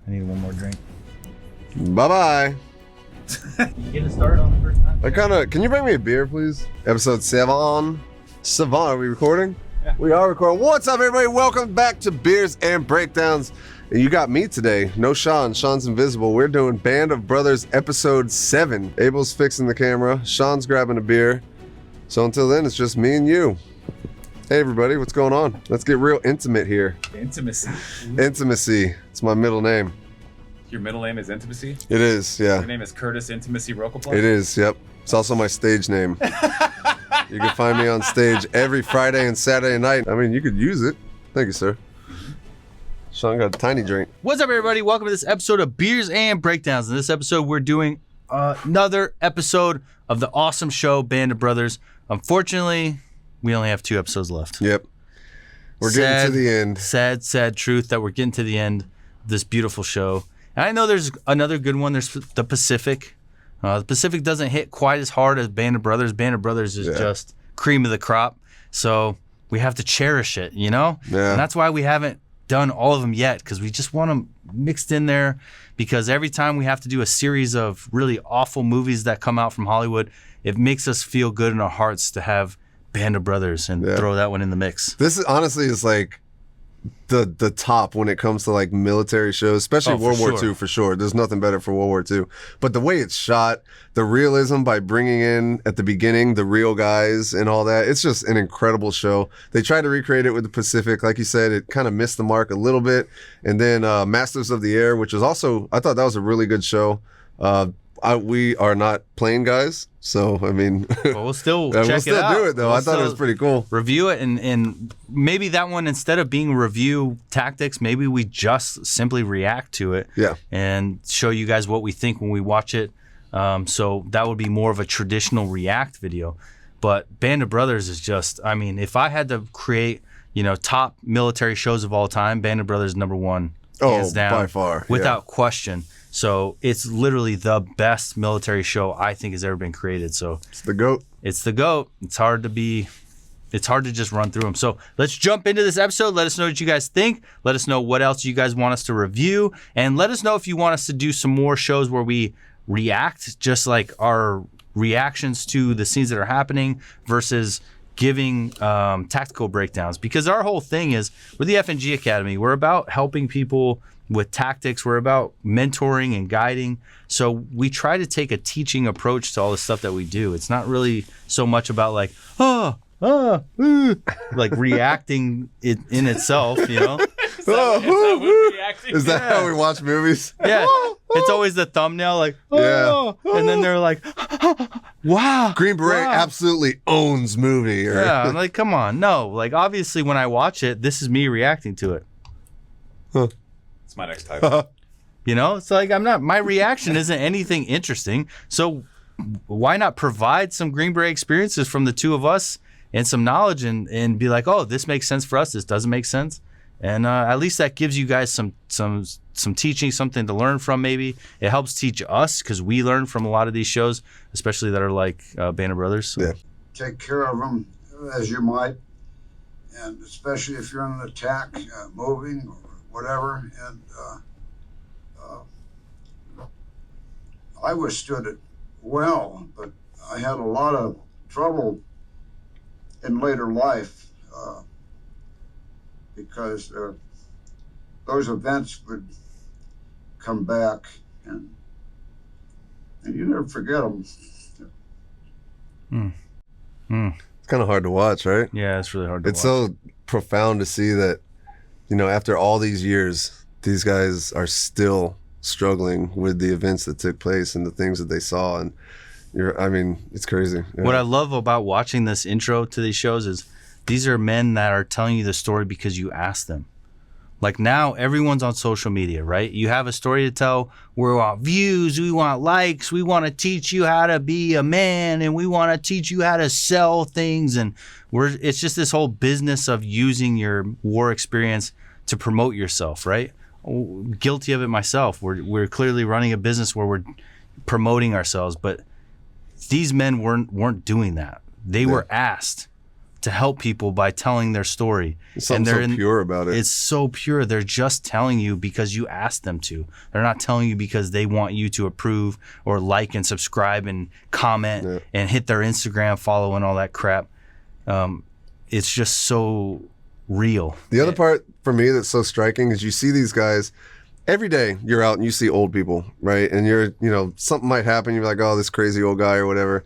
I need one more drink. Bye-bye. You get a start on the first time? Can you bring me a beer, please? Episode 7. Are we recording? Yeah. We are recording. What's up, everybody? Welcome back to Beers and Breakdowns. And you got me today. No Sean. Sean's invisible. We're doing Band of Brothers episode 7. Abel's fixing the camera. Sean's grabbing a beer. So until then, it's just me and you. Hey, everybody. What's going on? Let's get real intimate here. Intimacy. Intimacy. It's my middle name. Your middle name is Intimacy? It is, yeah. Your name is Curtis Intimacy Rocopla? It is, yep. It's also my stage name. You can find me on stage every Friday and Saturday night. I mean, you could use it. Thank you, sir. Sean got a tiny drink. What's up, everybody? Welcome to this episode of Beers and Breakdowns. In this episode, we're doing another episode of the awesome show, Band of Brothers. Unfortunately, we only have 2 episodes left. Yep. We're getting to the end. Sad truth that we're getting to the end of this beautiful show. And I know there's another good one. There's the Pacific. The Pacific doesn't hit quite as hard as Band of Brothers. Band of Brothers is just cream of the crop. So we have to cherish it, you know? Yeah. And that's why we haven't done all of them yet, because we just want them mixed in there, because every time we have to do a series of really awful movies that come out from Hollywood, it makes us feel good in our hearts to have Band of Brothers and throw that one in the mix. This is, honestly is like the top when it comes to like military shows, especially World War II for sure. There's nothing better for World War II. But the way it's shot, the realism by bringing in at the beginning the real guys and all that, it's just an incredible show. They tried to recreate it with the Pacific. Like you said, it kind of missed the mark a little bit. And then Masters of the Air, which is also, I thought that was a really good show. We are not plane guys, so I mean, but we'll still check we'll still it out. do it though. I thought it was pretty cool. Review it, and maybe that one, instead of being review tactics, maybe we just simply react to it. Yeah. And show you guys what we think when we watch it. So that would be more of a traditional react video. But Band of Brothers is just, I mean, if I had to create, top military shows of all time, Band of Brothers is number 1, hands down, by far, without question. So it's literally the best military show I think has ever been created. So it's the GOAT. It's the GOAT. It's hard to just run through them. So let's jump into this episode. Let us know what you guys think. Let us know what else you guys want us to review. And let us know if you want us to do some more shows where we react, just like our reactions to the scenes that are happening versus giving tactical breakdowns. Because our whole thing is, with the FNG Academy, we're about helping people with tactics. We're about mentoring and guiding. So we try to take a teaching approach to all the stuff that we do. It's not really so much about like, like reacting it in itself, Is that how we watch movies? Yeah. It's always the thumbnail, like, and then they're like, wow. Green Beret absolutely owns movie. Or... Yeah, I'm like, come on. No, like, obviously when I watch it, this is me reacting to it. It's my next title. It's like my reaction isn't anything interesting. So why not provide some Green Beret experiences from the two of us and some knowledge and be like, oh, this makes sense for us. This doesn't make sense. And at least that gives you guys some teaching, something to learn from. Maybe it helps teach us, because we learn from a lot of these shows, especially that are like Band of Brothers. So. Yeah. Take care of them as you might, and especially if you're on an attack, moving or whatever. And I withstood it well, but I had a lot of trouble in later life because those events would come back, and you never forget them. It's kind of hard to watch, right? Yeah, it's really hard to watch. It's so profound to see that, after all these years, these guys are still struggling with the events that took place and the things that they saw. And it's crazy. Yeah. What I love about watching this intro to these shows is these are men that are telling you the story because you asked them. Like now, everyone's on social media, right? You have a story to tell. We want views, we want likes, we want to teach you how to be a man, and we want to teach you how to sell things. And it's just this whole business of using your war experience to promote yourself, right? Guilty of it myself. We're clearly running a business where we're promoting ourselves, but these men weren't doing that. They were asked, to help people by telling their story. Something so pure about it. It's so pure. They're just telling you because you asked them to. They're not telling you because they want you to approve or like and subscribe and comment and hit their Instagram follow and all that crap. It's just so real. The other part for me that's so striking is you see these guys every day. You're out and you see old people, right? And you're, something might happen. You're like, oh, this crazy old guy or whatever.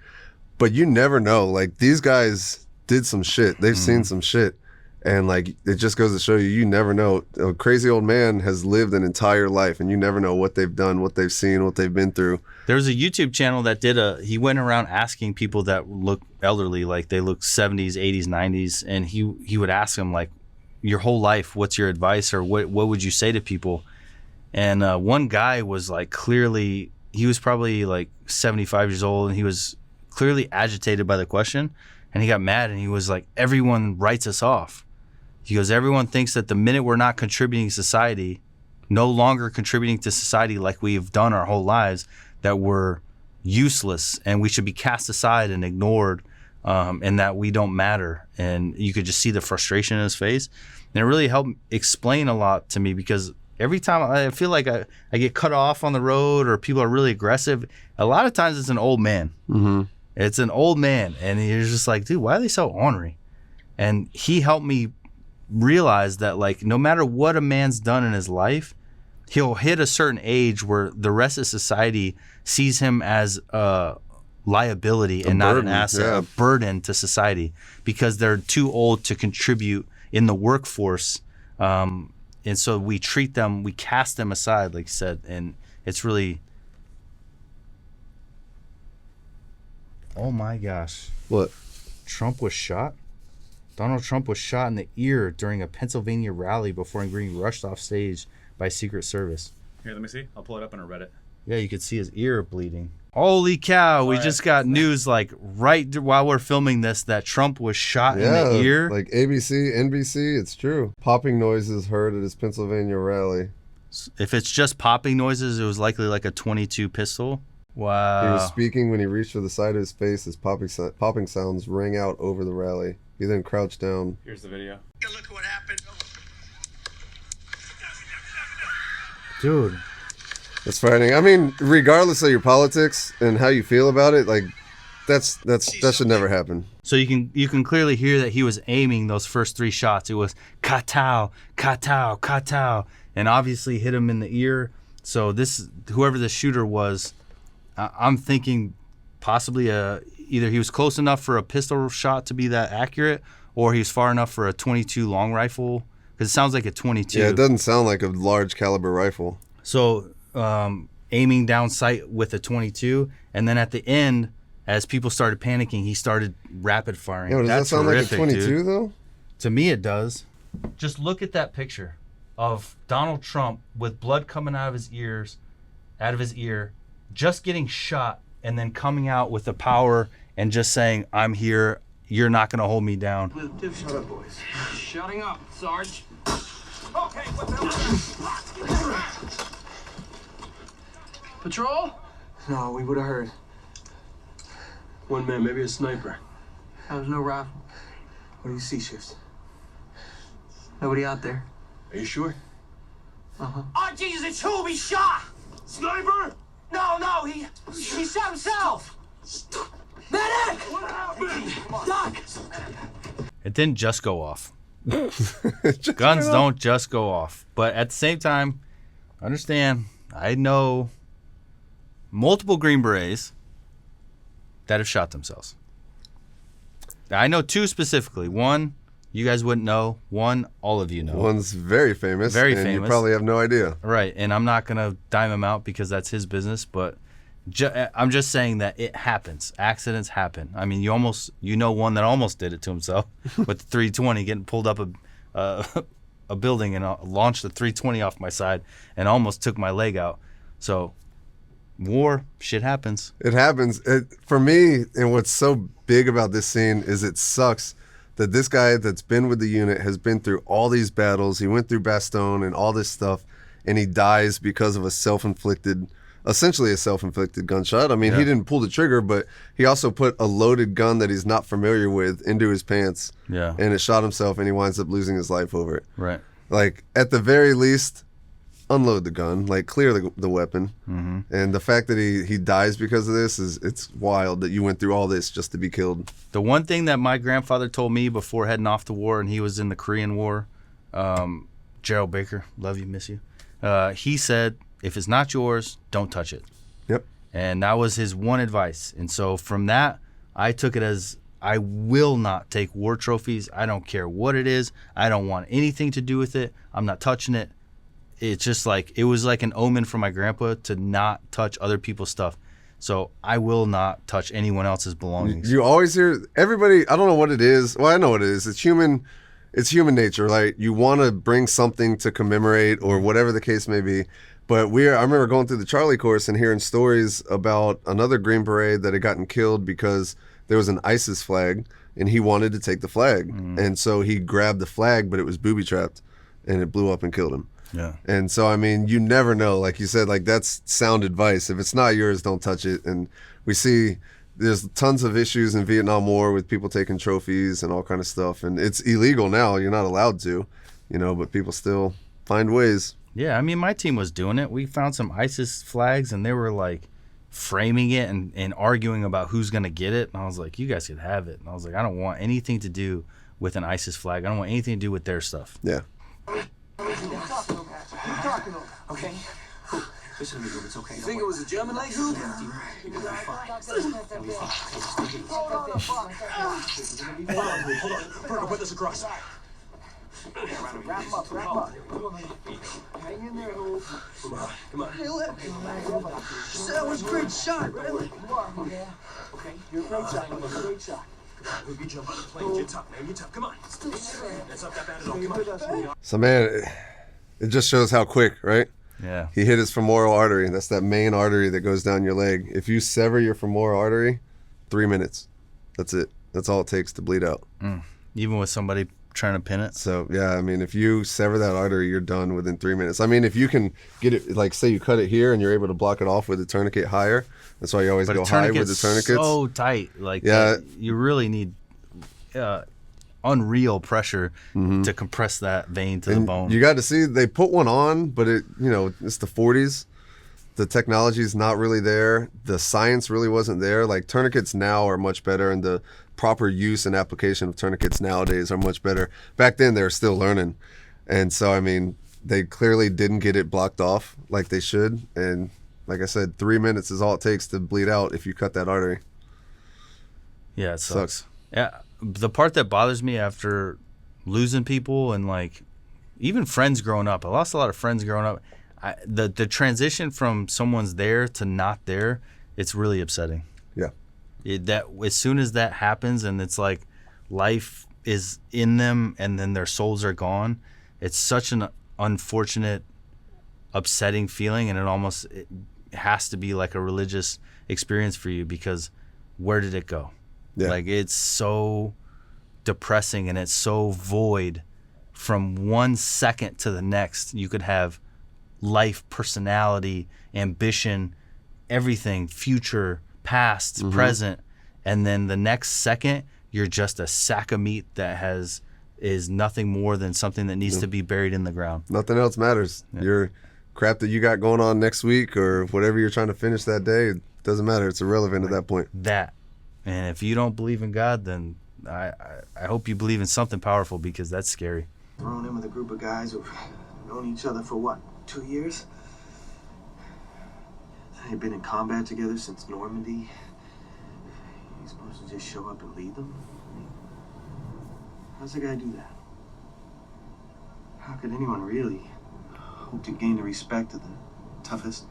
But you never know. Like, these guys did some shit. They've seen some shit. And like, it just goes to show you, you never know. A crazy old man has lived an entire life, and you never know what they've done, what they've seen, what they've been through. There was a YouTube channel that he went around asking people that look elderly, like they look 70s, 80s, 90s. And he would ask them, like, your whole life, what's your advice, or what would you say to people? And one guy was like, clearly, he was probably like 75 years old, and he was clearly agitated by the question. And he got mad, and he was like, everyone writes us off. He goes, everyone thinks that the minute we're not contributing to society, no longer contributing to society like we've done our whole lives, that we're useless and we should be cast aside and ignored, and that we don't matter. And you could just see the frustration in his face. And it really helped explain a lot to me, because every time I feel like I get cut off on the road or people are really aggressive, a lot of times it's an old man. Mm-hmm. It's an old man, and you're just like, dude, why are they so ornery? And he helped me realize that, like, no matter what a man's done in his life, he'll hit a certain age where the rest of society sees him as a liability and not an asset, a burden to society, because they're too old to contribute in the workforce. And so we treat them, we cast them aside, like you said, and it's really... Oh my gosh. What? Trump was shot? Donald Trump was shot in the ear during a Pennsylvania rally before being rushed off stage by Secret Service. Here, let me see. I'll pull it up on a Reddit. Yeah, you could see his ear bleeding. Holy cow. We just got news like right while we're filming this that Trump was shot in the ear. Like ABC, NBC, it's true. Popping noises heard at his Pennsylvania rally. If it's just popping noises, it was likely like a .22 pistol. Wow. He was speaking when he reached for the side of his face as popping sounds rang out over the rally. He then crouched down. Here's the video. Look what happened. Dude. That's frightening. I mean, regardless of your politics and how you feel about it, like that should never happen. So you can clearly hear that he was aiming those first three shots. It was katow, katow, katow, and obviously hit him in the ear. So whoever the shooter was, I'm thinking possibly either he was close enough for a pistol shot to be that accurate, or he was far enough for a .22 long rifle, because it sounds like a .22. Yeah, it doesn't sound like a large caliber rifle. So aiming down sight with a .22, and then at the end, as people started panicking, he started rapid firing. Yeah, does that sound horrific, like a .22 dude. though? To me, it does. Just look at that picture of Donald Trump with blood coming out of his ear, just getting shot, and then coming out with the power and just saying, I'm here, you're not going to hold me down. Shut up, boys. Shutting up, Sarge. Okay, what the hell? Patrol? No, we would have heard. One man, maybe a sniper. There was no rifle. What do you see, Shifts? Nobody out there. Are you sure? Uh-huh. Oh, Jesus, it's who we shot! Sniper? No, he shot himself! Medic! What happened? Doc! It didn't just go off. Guns don't just go off. But at the same time, understand, I know multiple Green Berets that have shot themselves. I know two specifically. One, you guys wouldn't know. One, all of you know. One's very famous. Very and famous. You probably have no idea. Right, and I'm not going to dime him out because that's his business, but I'm just saying that it happens. Accidents happen. I mean, you know one that almost did it to himself with the 320, getting pulled up a building and launched the 320 off my side and almost took my leg out. So war, shit happens. It happens. For me, and what's so big about this scene is it sucks that this guy that's been with the unit has been through all these battles. He went through Bastogne and all this stuff, and he dies because of a self-inflicted essentially a self-inflicted gunshot. I mean, Yeah. he didn't pull the trigger, but he also put a loaded gun that he's not familiar with into his pants, Yeah. and it shot himself, and he winds up losing his life over it. Right. Like, at the very least, unload the gun, like clear the weapon. Mm-hmm. And the fact that he dies because of this it's wild that you went through all this just to be killed. The one thing that my grandfather told me before heading off to war, and he was in the Korean War, Gerald Baker, love you, miss you. He said, if it's not yours, don't touch it. Yep. And that was his one advice. And so from that, I took it as I will not take war trophies. I don't care what it is. I don't want anything to do with it. I'm not touching it. It's just like, it was like an omen for my grandpa to not touch other people's stuff. So I will not touch anyone else's belongings. You always hear everybody, I don't know what it is. Well, I know what it is. It's human nature, right? You want to bring something to commemorate or whatever the case may be. But I remember going through the Charlie course and hearing stories about another Green Beret that had gotten killed because there was an ISIS flag and he wanted to take the flag. And so he grabbed the flag, but it was booby trapped and it blew up and killed him. Yeah. And so, I mean, you never know. Like you said, like that's sound advice. If it's not yours, don't touch it. And we see there's tons of issues in Vietnam War with people taking trophies and all kind of stuff. And it's illegal now. You're not allowed to, but people still find ways. Yeah, I mean, my team was doing it. We found some ISIS flags, and they were like framing it and arguing about who's going to get it. And I was like, you guys could have it. And I was like, I don't want anything to do with an ISIS flag. I don't want anything to do with their stuff. Yeah. Okay? Listen to me, dude. It's okay. You think it was a German leg, dude? Hold on. Berger, put this across. Wrap him up. Hang in there, Hope. Come on. Hey, look. That was a great shot, really. Okay? You're a great shot. You jump on the plane. Get tough, man. Get tough. Come on. That's not that bad at all. Come on. So, man, it just shows how quick, right? Yeah. He hit his femoral artery. That's that main artery that goes down your leg. If you sever your femoral artery, 3 minutes. That's it. That's all it takes to bleed out. Even with somebody trying to pin it. So, yeah, I mean, if you sever that artery, you're done within 3 minutes. I mean, if you can get it, like, say you cut it here and you're able to block it off with a tourniquet higher, that's why you always go high with the tourniquets. So tight. Like, Yeah. you really need unreal pressure to compress that vein to the bone. You got to see, they put one on, but it's the 40s. The technology's not really there. The science really wasn't there. Like, tourniquets now are much better, and the proper use and application of tourniquets nowadays are much better. Back then, they were still learning. And so, I mean, they clearly didn't get it blocked off like they should. And like I said, 3 minutes is all it takes to bleed out if you cut that artery. Yeah, it sucks. Yeah, the part that bothers me after losing people and, like, even friends growing up, I lost a lot of friends growing up. The transition from someone's there to not there, it's really upsetting. Yeah. That as soon as that happens and it's like life is in them and then their souls are gone, it's such an unfortunate, upsetting feeling, and it has to be like a religious experience for you, because where did it go? Yeah. Like, it's so depressing and it's so void. From 1 second to the next, you could have life, personality, ambition, everything, future, past, present, and then the next second you're just a sack of meat that is nothing more than something that needs to be buried in the ground. Nothing else matters. Yeah. Your crap that you got going on next week or whatever you're trying to finish that day, it doesn't matter. It's irrelevant at that point. And if you don't believe in God, then I hope you believe in something powerful, because that's scary. Thrown in with a group of guys who've known each other for what, 2 years? They've been in combat together since Normandy. You're supposed to just show up and lead them? I mean, how's a guy do that? How could anyone really hope to gain the respect of the toughest,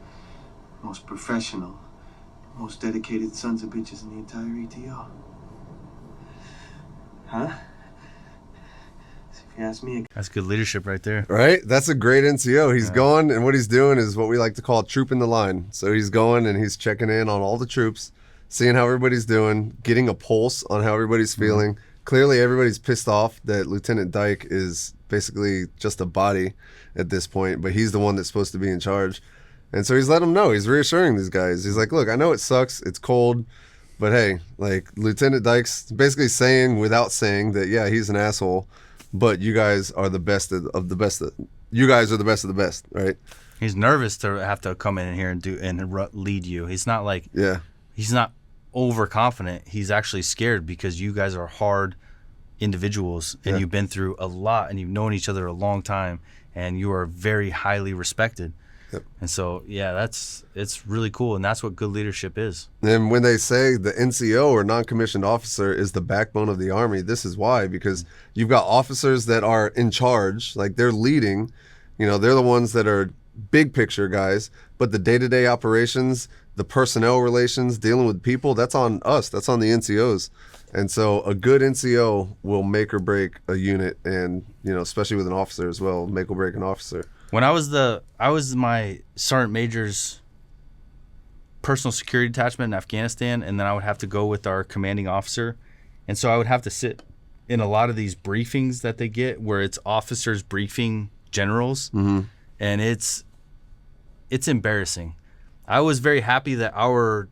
most professional, most dedicated sons of bitches in the entire ATO? Huh? If you ask me, That's good leadership right there. Right? That's a great NCO. He's going, and what he's doing is what we like to call trooping the line. So he's going and he's checking in on all the troops, seeing how everybody's doing, getting a pulse on how everybody's feeling. Clearly, everybody's pissed off that Lieutenant Dyke is basically just a body at this point, but he's the one that's supposed to be in charge. And so he's letting them know. He's reassuring these guys. He's like, look, I know it sucks. It's cold. But hey, like Lieutenant Dykes basically saying without saying that, yeah, he's an asshole, but you guys are the best of the best. You guys are the best of the best, right? He's nervous to have to come in here and lead you. He's not like, he's not overconfident. He's actually scared because you guys are hard individuals and you've been through a lot and you've known each other a long time and you are very highly respected. Yep. And so, yeah, it's really cool, and that's what good leadership is. And when they say the NCO or non-commissioned officer is the backbone of the Army, this is why, because you've got officers that are in charge, like they're leading, you know, they're the ones that are big picture guys, but the day-to-day operations, the personnel relations, dealing with people, that's on us, that's on the NCOs. And so a good NCO will make or break a unit, and, you know, especially with an officer as well, make or break an officer. When I was my sergeant major's personal security detachment in Afghanistan, and then I would have to go with our commanding officer, and so I would have to sit in a lot of these briefings that they get, where it's officers briefing generals, and it's embarrassing. I was very happy that our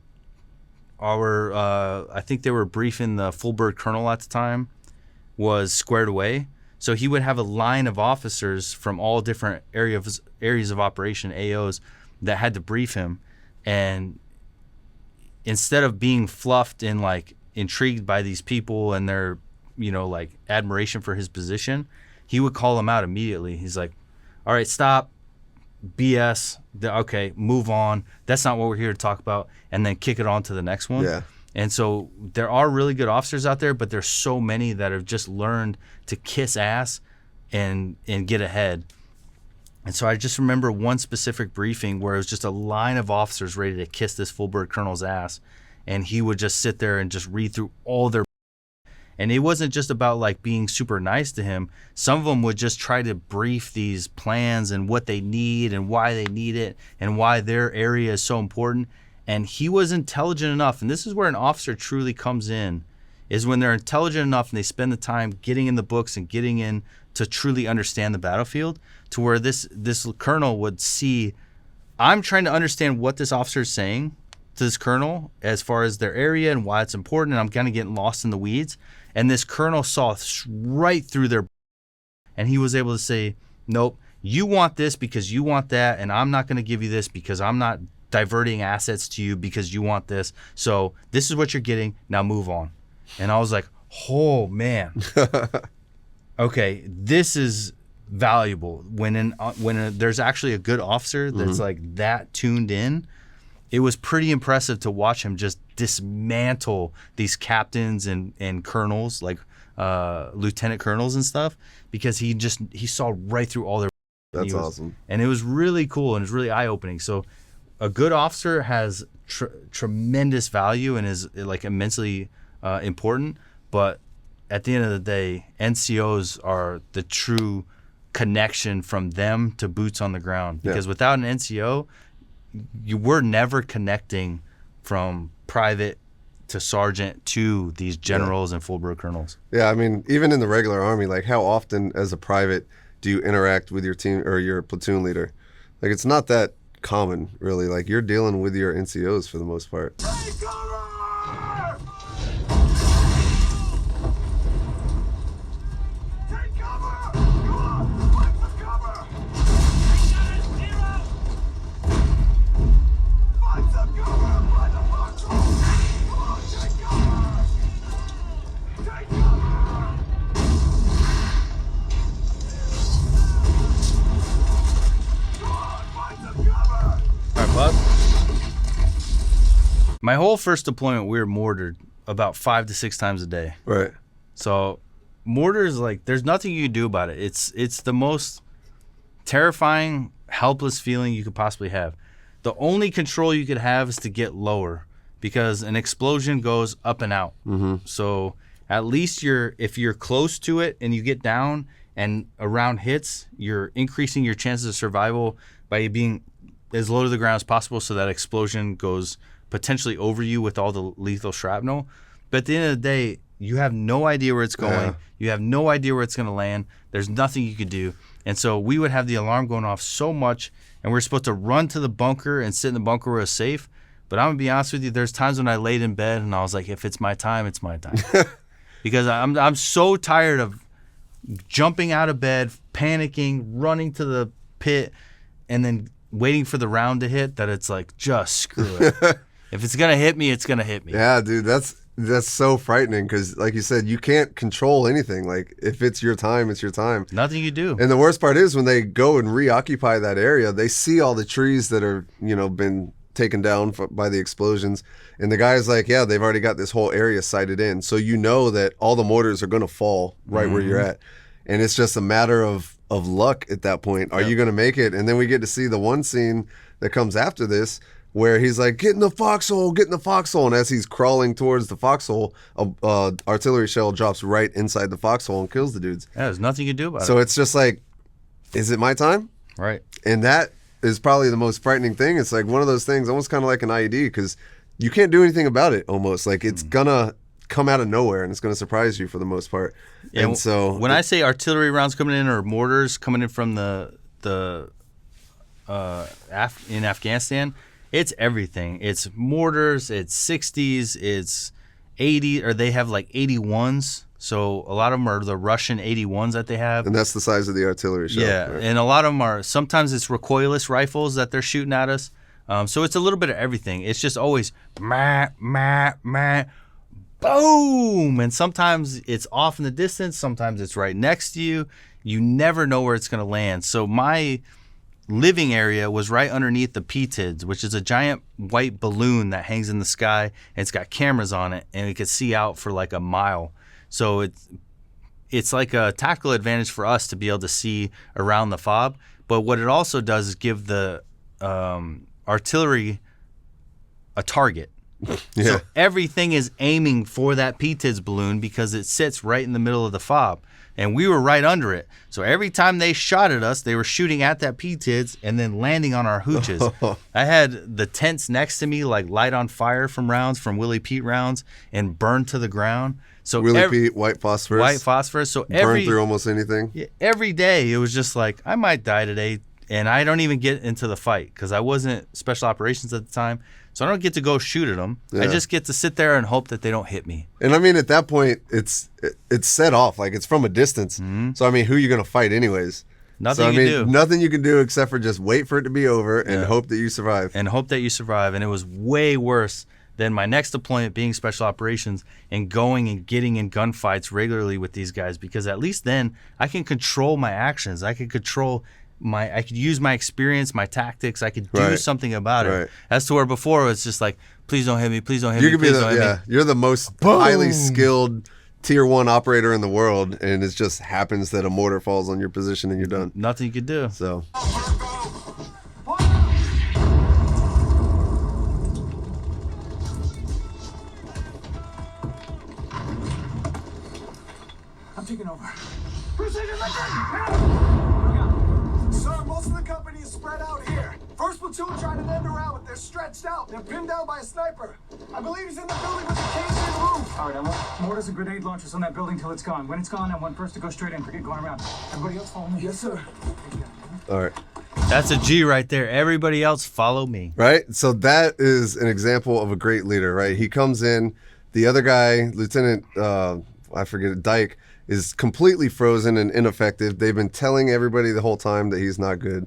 I think they were briefing the full bird colonel at the time was squared away. So he would have a line of officers from all different areas of operation, AOs, that had to brief him. And instead of being fluffed and like intrigued by these people and their, you know, like admiration for his position, he would call them out immediately. He's like, all right, stop, BS, okay, move on. That's not what we're here to talk about. And then kick it on to the next one. Yeah. And so there are really good officers out there, but there's so many that have just learned to kiss ass and get ahead. And so I just remember one specific briefing where it was just a line of officers ready to kiss this full bird colonel's ass. And he would just sit there and just read through all their. And it wasn't just about like being super nice to him. Some of them would just try to brief these plans and what they need and why they need it and why their area is so important. And he was intelligent enough, and this is where an officer truly comes in, is when they're intelligent enough and they spend the time getting in the books and getting in to truly understand the battlefield, to where this colonel would see, I'm trying to understand what this officer is saying to this colonel as far as their area and why it's important, and I'm kind of getting lost in the weeds. And this colonel saw right through their, and he was able to say, nope, you want this because you want that, and I'm not going to give you this because I'm not diverting assets to you because you want this. So this is what you're getting. Now move on. And I was like, oh man, okay, this is valuable. When there's actually a good officer that's like that tuned in, it was pretty impressive to watch him just dismantle these captains and colonels, like lieutenant colonels and stuff, because he saw right through all their. That's awesome. And it was really cool and it was really eye opening. So a good officer has tremendous value and is like immensely important, but at the end of the day, NCOs are the true connection from them to boots on the ground. Because without an NCO, you were never connecting from private to sergeant to these generals and full bird colonels. Yeah, I mean, even in the regular Army, like how often as a private do you interact with your team or your platoon leader? Like it's not that common, really. Like you're dealing with your NCOs for the most part. Take cover! Take cover! Come on, fight for cover! Fight some cover! Find the marshal! Come on, take cover! Take cover! Come on, find some cover! All right, bud. My whole first deployment, we were mortared about 5 to 6 times a day. Right. So mortars, like, there's nothing you can do about it. It's the most terrifying, helpless feeling you could possibly have. The only control you could have is to get lower, because an explosion goes up and out. So at least if you're close to it and you get down and a round hits, you're increasing your chances of survival by being as low to the ground as possible, so that explosion goes potentially over you with all the lethal shrapnel. But at the end of the day, you have no idea where it's going. You have no idea where it's going to land. There's nothing you could do. And so we would have the alarm going off so much, and we were supposed to run to the bunker and sit in the bunker where it was safe. But I'm going to be honest with you, there's times when I laid in bed and I was like, if it's my time, it's my time. Because I'm so tired of jumping out of bed, panicking, running to the pit, and then waiting for the round to hit, that it's like, just screw it. If it's going to hit me, it's going to hit me. Yeah, dude, that's so frightening because, like you said, you can't control anything. Like, if it's your time, it's your time. Nothing you do. And the worst part is when they go and reoccupy that area, they see all the trees that are, been taken down by the explosions. And the guy's like, yeah, they've already got this whole area sighted in. So you know that all the mortars are going to fall right where you're at. And it's just a matter of luck at that point. Are you going to make it? And then we get to see the one scene that comes after this where he's like, get in the foxhole, get in the foxhole. And as he's crawling towards the foxhole, a artillery shell drops right inside the foxhole and kills the dudes. Yeah, there's nothing you can do about it. So it's just like, is it my time? Right. And that is probably the most frightening thing. It's like one of those things, almost kind of like an IED, because you can't do anything about it almost. Like, it's going to come out of nowhere and it's going to surprise you for the most part. Yeah, and so when I say artillery rounds coming in or mortars coming in from in Afghanistan, it's everything. It's mortars, it's 60s, it's 80, or they have like 81s. So a lot of them are the Russian 81s that they have. And that's the size of the artillery shell. Yeah, right? and a lot of them are, sometimes it's recoilless rifles that they're shooting at us. So it's a little bit of everything. It's just always mah, mah, mah, boom. And sometimes it's off in the distance. Sometimes it's right next to you. You never know where it's going to land. So my living area was right underneath the PTIDs, which is a giant white balloon that hangs in the sky. And it's got cameras on it, and we could see out for like a mile. So it's like a tactical advantage for us to be able to see around the fob. But what it also does is give the artillery a target. Yeah. So everything is aiming for that PTIDS balloon because it sits right in the middle of the fob. And we were right under it. So every time they shot at us, they were shooting at that PTIDS and then landing on our hooches. I had the tents next to me like light on fire from rounds, from Willie Pete rounds, and burned to the ground. So Willie Pete, white phosphorus. White phosphorus. So burn through almost anything. Every day it was just like, I might die today. And I don't even get into the fight because I wasn't special operations at the time. So I don't get to go shoot at them. Yeah. I just get to sit there and hope that they don't hit me. And I mean, at that point, it's set off. Like, it's from a distance. Mm-hmm. So, I mean, who are you going to fight anyways? Nothing so, you can do. Nothing you can do except for just wait for it to be over and hope that you survive. And hope that you survive. And it was way worse than my next deployment being special operations and going and getting in gunfights regularly with these guys, because at least then I can control my actions. I could control I could use my experience, my tactics. I could do something about it. As to where before it's just like, please don't hit me, please don't hit me, please don't hit me. You're the most highly skilled tier 1 operator in the world, and it just happens that a mortar falls on your position and you're done. Nothing you could do. So. I'm taking over. Precision mission! Sir, most of the company is spread out here. First platoon tried to end around, but they're stretched out. They're pinned down by a sniper. I believe he's in the building with the caged-in roof. All right, I want mortars and grenade launchers on that building till it's gone. When it's gone, I want first to go straight in. Forget going around. Everybody else follow me. Yes, sir. All right. That's a G right there. Everybody else follow me. Right? So that is an example of a great leader, right? He comes in. The other guy, Lieutenant, I forget, Dyke, is completely frozen and ineffective. They've been telling everybody the whole time that he's not good.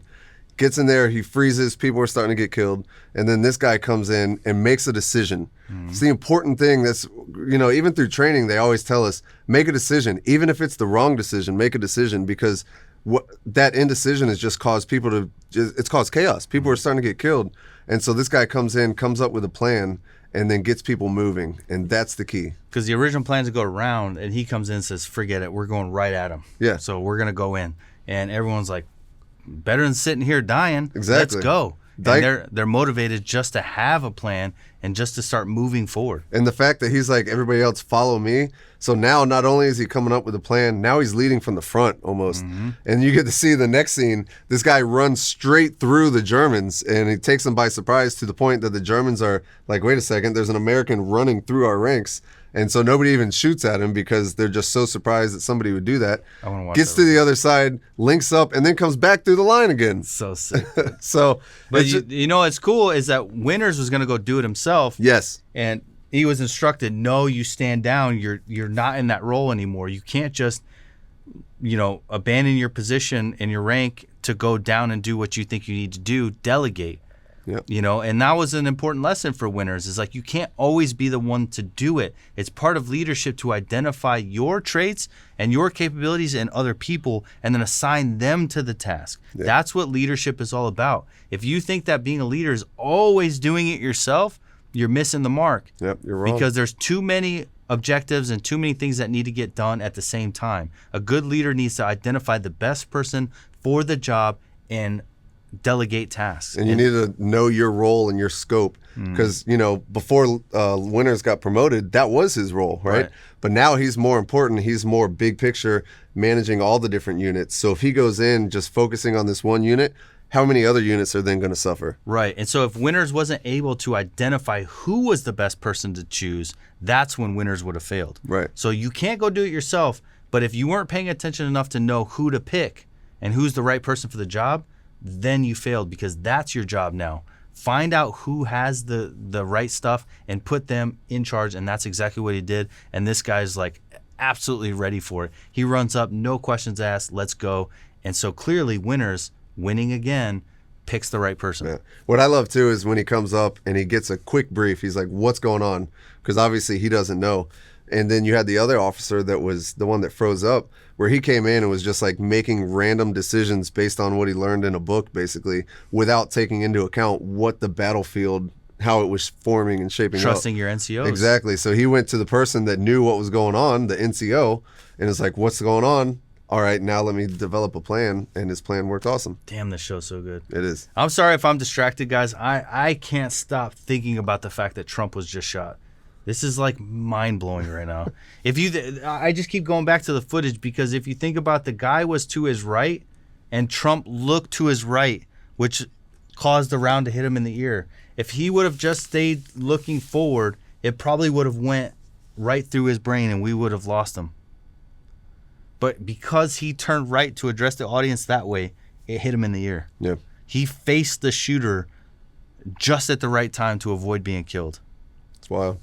Gets in there, he freezes, people are starting to get killed, and then this guy comes in and makes a decision. It's the important thing that's, even through training, they always tell us, make a decision. Even if it's the wrong decision, make a decision, because that indecision has just caused people to, it's caused chaos. People are starting to get killed. And so this guy comes in, comes up with a plan, and then gets people moving, and that's the key. Because the original plan is to go around, and he comes in and says, forget it, we're going right at him. Yeah. So we're going to go in. And everyone's like, better than sitting here dying. Exactly. Let's go. Dyke, and they're motivated just to have a plan and just to start moving forward. And the fact that he's like, everybody else follow me. So now not only is he coming up with a plan, now he's leading from the front almost. And you get to see the next scene, this guy runs straight through the Germans and he takes them by surprise to the point that the Germans are like, wait a second, there's an American running through our ranks. And so nobody even shoots at him because they're just so surprised that somebody would do that. I want to watch. Gets to the other side, links up, and then comes back through the line again. So sick. So, But you know what's cool is that Winters was going to go do it himself. yes, And he was instructed, no, you stand down. You're not in that role anymore. You can't just, abandon your position and your rank to go down and do what you think you need to do. Delegate. Yep. And that was an important lesson for Winters. Is like you can't always be the one to do it. It's part of leadership to identify your traits and your capabilities in other people and then assign them to the task. Yep. That's what leadership is all about. If you think that being a leader is always doing it yourself, you're missing the mark. Yep, you're wrong. Because there's too many objectives and too many things that need to get done at the same time. A good leader needs to identify the best person for the job and delegate tasks. And you need to know your role and your scope because, before Winters got promoted, that was his role, right? But now he's more important. He's more big picture, managing all the different units. So if he goes in just focusing on this one unit, how many other units are then going to suffer? Right. And so if Winters wasn't able to identify who was the best person to choose, that's when Winters would have failed. Right. So you can't go do it yourself, but if you weren't paying attention enough to know who to pick and who's the right person for the job, then you failed because that's your job now. Find out who has the right stuff and put them in charge, and that's exactly what he did. And this guy's like absolutely ready for it. He runs up, no questions asked, let's go. And so clearly Winters, winning again, picks the right person. Yeah. What I love too is when he comes up and he gets a quick brief. He's like, what's going on? Because obviously he doesn't know. And then you had the other officer that was the one that froze up, where he came in and was just like making random decisions based on what he learned in a book, basically, without taking into account what the battlefield, how it was forming and shaping up. Trusting your NCOs. Exactly. So he went to the person that knew what was going on, the NCO, and it's like, what's going on? All right, now let me develop a plan. And his plan worked awesome. Damn, this show's so good. It is. I'm sorry if I'm distracted, guys. I can't stop thinking about the fact that Trump was just shot. This is like mind-blowing right now. I just keep going back to the footage because if you think about the guy was to his right and Trump looked to his right, which caused the round to hit him in the ear. If he would have just stayed looking forward, it probably would have went right through his brain and we would have lost him. But because he turned right to address the audience that way, it hit him in the ear. Yeah. He faced the shooter just at the right time to avoid being killed. It's wild.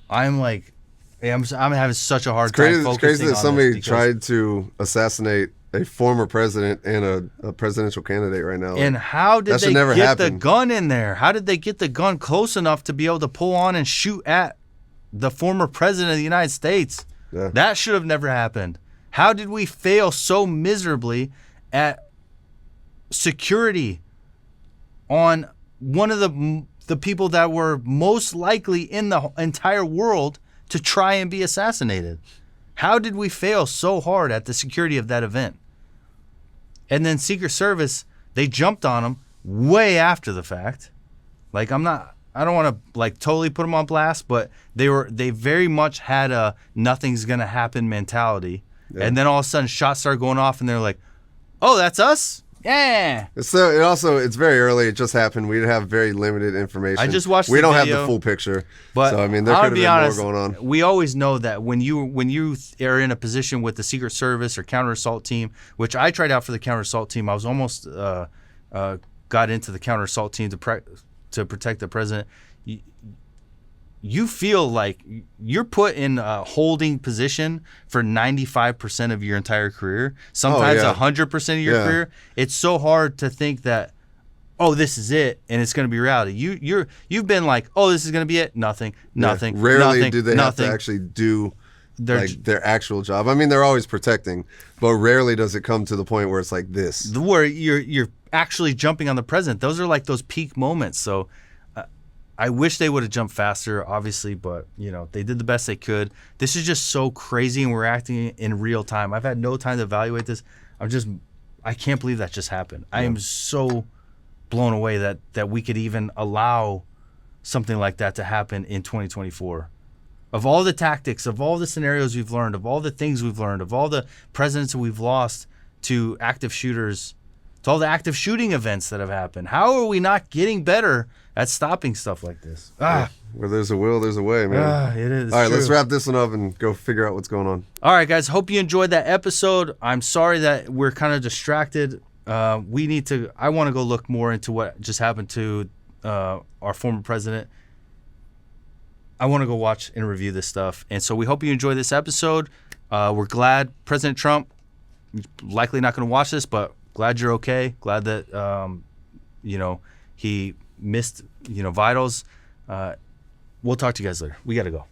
I'm having such a hard It's crazy, time it's focusing crazy that on somebody this because- tried to assassinate a former president and a presidential candidate right now. And how did that should they never get happen. the gun in there? How did they get the gun close enough to be able to pull on and shoot at the former president of the United States? Yeah. That should have never happened. How did we fail so miserably at security on one of the people that were most likely in the entire world to try and be assassinated? How did we fail so hard at the security of that event? And then Secret Service, they jumped on him way after the fact. Like I don't want to like totally put them on blast, but they very much had a nothing's gonna happen mentality. Yeah. And then all of a sudden shots start going off and they're like, oh, that's us? Yeah. So it's very early. It just happened. We have very limited information. I just watched. We don't video, have the full picture. But so I mean, there could have been more going on. We always know that when you are in a position with the Secret Service or counter assault team, which I tried out for the counter assault team. I was almost got into the counter assault team to protect the president. You feel like you're put in a holding position for 95% of your entire career, sometimes 100% of your career. It's so hard to think that, oh, this is it, and it's going to be reality. You've been like, oh, this is going to be it. Nothing. Rarely do they have to actually do their actual job. I mean, they're always protecting, but rarely does it come to the point where it's like this. Where you're actually jumping on the president. Those are like those peak moments. So I wish they would have jumped faster, obviously, but they did the best they could. This is just so crazy, and we're acting in real time. I've had no time to evaluate this. I can't believe that just happened. Yeah. I am so blown away that we could even allow something like that to happen in 2024. Of all the tactics, of all the scenarios we've learned, of all the things we've learned, of all the presidents we've lost to active shooters, to all the active shooting events that have happened, how are we not getting better at stopping stuff like this? Where there's a will, there's a way, man. It is. All right, true. let's wrap this one up and go figure out what's going on. All right, guys. Hope you enjoyed that episode. I'm sorry that we're kind of distracted. I want to go look more into what just happened to our former president. I want to go watch and review this stuff. And so we hope you enjoy this episode. We're glad President Trump, likely not going to watch this, but glad you're okay. Glad that, he missed, vitals. We'll talk to you guys later. We got to go.